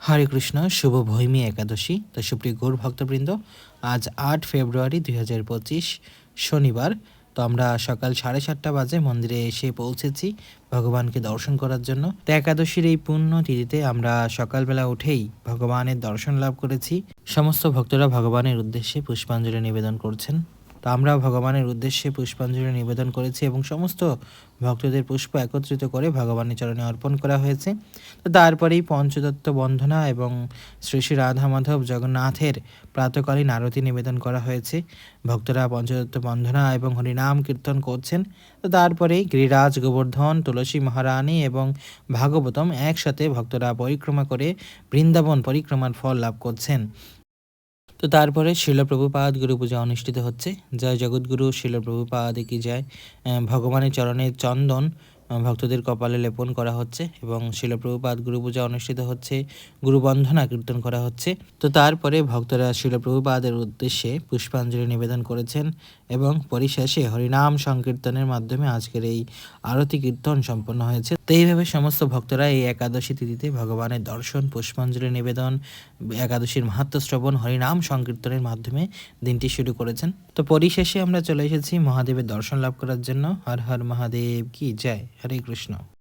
হরে কৃষ্ণ। শুভ ভৈমী একাদশী। তো সুপ্রিয় গৌর ভক্তবৃন্দ, আজ 8 ফেব্রুয়ারি 2025 শনিবার। তো আমরা সকাল 7:30 বাজে মন্দিরে এসে পৌঁছেছি ভগবানকে দর্শন করার জন্য। তো একাদশীর এই পুণ্য তিথিতে আমরা সকালবেলা উঠেই ভগবানের দর্শন লাভ করেছি। সমস্ত ভক্তরা ভগবানের উদ্দেশ্যে পুষ্পাঞ্জলি নিবেদন করছেন। তো আমরা ভগবানের উদ্দেশ্যে পুষ্পাঞ্জলি নিবেদন করেছি এবং সমস্ত ভক্তদের পুষ্প একত্রিত করে ভগবানের চরণে অর্পণ করা হয়েছে। তো তারপরেই পঞ্চতত্ত্ব বন্দনা এবং শ্রী শ্রী রাধা মাধব জগন্নাথের প্রাতকালীন আরতি নিবেদন করা হয়েছে। ভক্তরা পঞ্চতত্ত্ব বন্দনা এবং হরিনাম কীর্তন করছেন। তো তারপরেই গিরিরাজ গোবর্ধন, তুলসী মহারানী এবং ভাগবতম একসাথে ভক্তরা পরিক্রমা করে বৃন্দাবন পরিক্রমার ফল লাভ করছেন। তো তারপরে শিল প্রভুপাদ গুরু পূজা অনুষ্ঠিত হচ্ছে। জয় জগৎগুরু শিল প্রভুপাদ কি জয়। ভগবানের চরণে চন্দন ভক্তদের কপালে লেপন করা হচ্ছে এবং শিল প্রভুপাদ গুরু পূজা অনুষ্ঠিত হচ্ছে, গুরু বন্ধনা কীর্তন করা হচ্ছে। তো তারপরে ভক্তরা শিল প্রভুপাদের উদ্দেশ্যে পুষ্পাঞ্জলি নিবেদন করেছেন এবং পরিশেষে হরিনাম সংকীর্তনের মাধ্যমে আজকের এই আরতি কীর্তন সম্পন্ন হয়েছে। তো এইভাবে সমস্ত ভক্তরা এই একাদশী তিথিতে ভগবানের দর্শন, পুষ্পাঞ্জলি নিবেদন, একাদশীর মাহাত্ম্য শ্রবণ, হরিনাম সংকীর্তনের মাধ্যমে দিনটি শুরু করেছেন। তো পরিশেষে আমরা চলে এসেছি মহাদেবের দর্শন লাভ করার জন্য। হর হর মহাদেব কি জয়। হরে কৃষ্ণ।